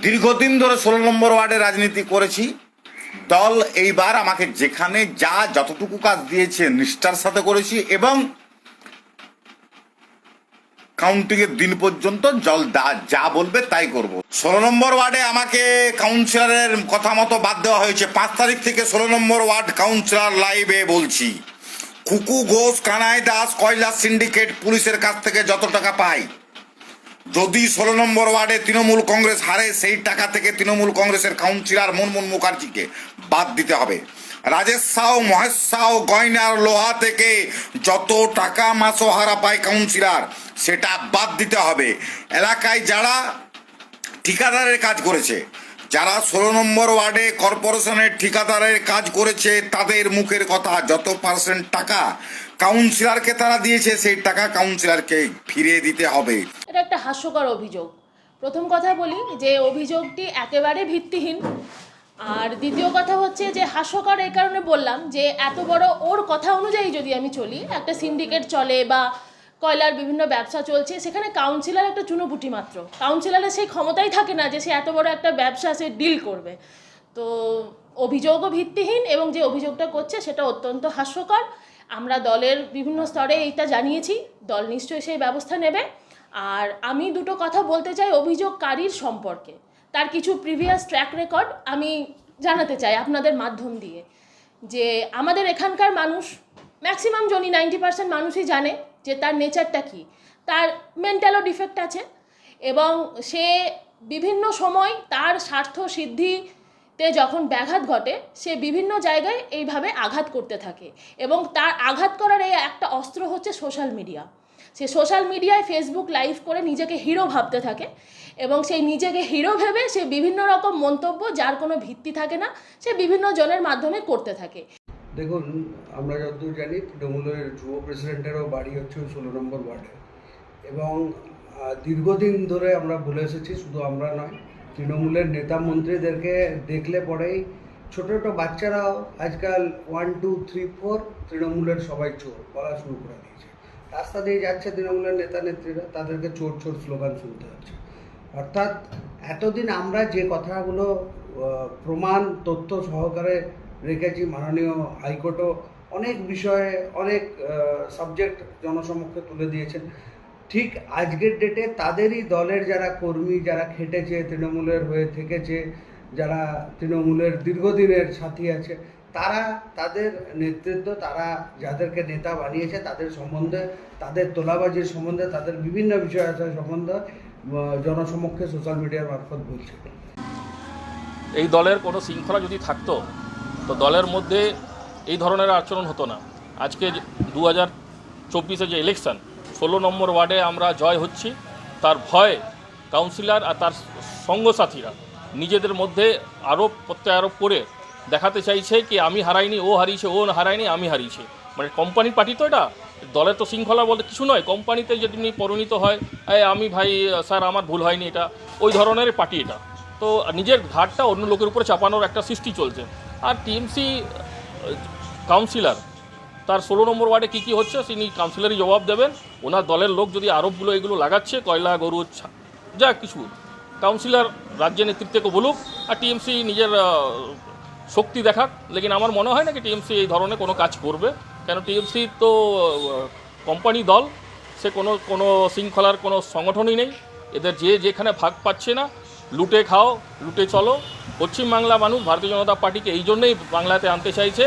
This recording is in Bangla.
দীর্ঘদিন ধরে 16 নম্বর ওয়ার্ডে রাজনীতি করেছি। দল এইবার আমাকে যেখানে যতটুকু কাজ দিয়েছে নিষ্ঠার সাথে করেছি এবং কাউন্টিংয়ের দিন পর্যন্ত যা বলবে তাই করব। 16 নম্বর ওয়ার্ডে আমাকে কাউন্সিলরের কথা মতো বাদ দেওয়া হয়েছে। 5 তারিখ থেকে 16 নম্বর ওয়ার্ড কাউন্সিলর লাইভে বলছি, কুকু ঘোষ, কানাই দাস কয়লা সিন্ডিকেট পুলিশের কাছ থেকে যত টাকা পায়, যদি 16 নম্বর ওয়ার্ডে তৃণমূল কংগ্রেস হারে সেই টাকা থেকে তৃণমূল কংগ্রেসের কাউন্সিলর মুনমুন মুখার্জিকে বাদ দিতে হবে। রাজেশ সাউ, মহেশ সাউ, গয়নার লোহা থেকে যত টাকা মাসোহারা পায় কাউন্সিলর সেটা বাদ দিতে হবে। এলাকায় যারা ঠিকাদারের কাজ করেছে, যারা 16 নম্বর ওয়ার্ডে কর্পোরেশনের ঠিকাদারের কাজ করেছে, তাদের মুখের কথা যত পার্সেন্ট টাকা কাউন্সিলরকে তারা দিয়েছে সেই টাকা কাউন্সিলরকে ফিরিয়ে দিতে হবে। এটা একটা হাস্যকর অভিযোগ। প্রথম কথা বলি যে অভিযোগটি একেবারে ভিত্তিহীন। আর দ্বিতীয় কথা হচ্ছে যে হাস্যকর এই কারণে বললাম যে এত বড় ওর কথা অনুযায়ী যদি আমি চলি, একটা সিন্ডিকেট চলে বা কয়লার বিভিন্ন ব্যবসা চলছে, সেখানে কাউন্সিলর একটা চুনোপুটি মাত্র। কাউন্সিলরের সেই ক্ষমতাই থাকে না যে সে এত বড় একটা ব্যবসা সে ডিল করবে। তো অভিযোগও ভিত্তিহীন এবং যে অভিযোগটা করছে সেটা অত্যন্ত হাস্যকর। আমরা দলের বিভিন্ন স্তরে এইটা জানিয়েছি, দল নিশ্চয়ই সেই ব্যবস্থা নেবে। আর আমি দুটো কথা বলতে চাই অভিযোগকারীর সম্পর্কে। তার কিছু প্রিভিয়াস ট্র্যাক রেকর্ড আমি জানাতে চাই আপনাদের মাধ্যম দিয়ে, যে আমাদের এখানকার মানুষ ম্যাক্সিমাম জনই 90% মানুষই জানে যে তার নেচারটা কী। তার মেন্টালও ডিফেক্ট আছে এবং সে বিভিন্ন সময় তার স্বার্থ সিদ্ধিতে যখন ব্যাঘাত ঘটে সে বিভিন্ন জায়গায় এইভাবে আঘাত করতে থাকে এবং তার আঘাত করার এই একটা অস্ত্র হচ্ছে সোশ্যাল মিডিয়া। সে সোশ্যাল মিডিয়ায় ফেসবুক লাইভ করে নিজেকে হিরো ভাবতে থাকে এবং সেই নিজেকে হিরো ভেবে সে বিভিন্ন রকম মন্তব্য যার কোনো ভিত্তি থাকে না সে বিভিন্ন জনের মাধ্যমে করতে থাকে। দেখুন, আমরা যতদূর জানি তৃণমূলের যুব প্রেসিডেন্টেরও বাড়ি হচ্ছে 16 নম্বর ওয়ার্ডে এবং দীর্ঘদিন ধরে আমরা বলে এসেছি, শুধু আমরা নয়, তৃণমূলের নেতা মন্ত্রীদেরকে দেখলে পরেই ছোটো ছোটো বাচ্চারাও আজকাল 1, 2, 3, 4 তৃণমূলের সবাই চোর বলা শুরু করে দিয়েছে। রাস্তা দিয়ে যাচ্ছে তৃণমূলের নেতা নেত্রীরা, তাদেরকে চোর চোর স্লোগান শুনতে হচ্ছে। অর্থাৎ এতদিন আমরা যে কথাগুলো প্রমাণ তথ্য সহকারে রেখেছি, মাননীয় হাইকোর্টও অনেক বিষয়ে অনেক সাবজেক্ট জনসমক্ষে তুলে দিয়েছেন, ঠিক আজকের ডেটে তাদেরই দলের যারা কর্মী, যারা খেটেছে, তৃণমূলের হয়ে থেকেছে, যারা তৃণমূলের দীর্ঘদিনের সাথী আছে, তারা তাদের নেতৃত্ব, তারা যাদেরকে নেতা বানিয়েছে তাদের সম্বন্ধে, তাদের তোলাবাজির সম্বন্ধে, তাদের বিভিন্ন বিষয় সম্বন্ধে জনসমক্ষে সোশ্যাল মিডিয়ার মারফত বলছে। এই দলের কোনো শৃঙ্খলা যদি থাকতো তো দলের মধ্যে এই ধরনের আচরণ হতো না। আজকে 2024 যে ইলেকশন, 16 নম্বর ওয়ার্ডে আমরা জয় হচ্ছি, তার ভয়ে কাউন্সিলর আর তার সঙ্গসাথীরা নিজেদের মধ্যে আরোপ প্রত্যারোপ করে দেখাতে চাইছে কি আমি হারাইনি, ও হারিয়েছে, ও হারায়নি, আমি হারিয়েছি। মানে কোম্পানির পার্টি তো এটা, দলের তো শৃঙ্খলা বলতে কিছু নয়। কোম্পানিতে যদি পরিণত হয় আমি ভাই স্যার আমার ভুল হয়নি, এটা ওই ধরনের পার্টি এটা। তো নিজের ঘাটটা অন্য লোকের উপরে চাপানোর একটা সৃষ্টি চলছে। আর টিএমসি কাউন্সিলর তার 16 নম্বর ওয়ার্ডে কী কী হচ্ছে তিনি কাউন্সিলরই জবাব দেবেন। ওনার দলের লোক যদি আরোপগুলো এগুলো লাগাচ্ছে, কয়লা গরু যা কিছু, কাউন্সিলর রাজ্য নেতৃত্বকে বলুক আর টিএমসি নিজের শক্তি দেখাক। লেকিন আমার মনে হয় না কি টিএমসি এই ধরনের কোনো কাজ করবে, কেন টিএমসি তো কোম্পানি দল, সে কোনো শৃঙ্খলার কোনো সংগঠনই নেই। এদের যেখানে ভাগ পাচ্ছে না, লুটে খাও লুটে চলো। পশ্চিমবাংলা মানুষ ভারতীয় জনতা পার্টিকে এই জন্যই বাংলাতে আনতে চাইছে।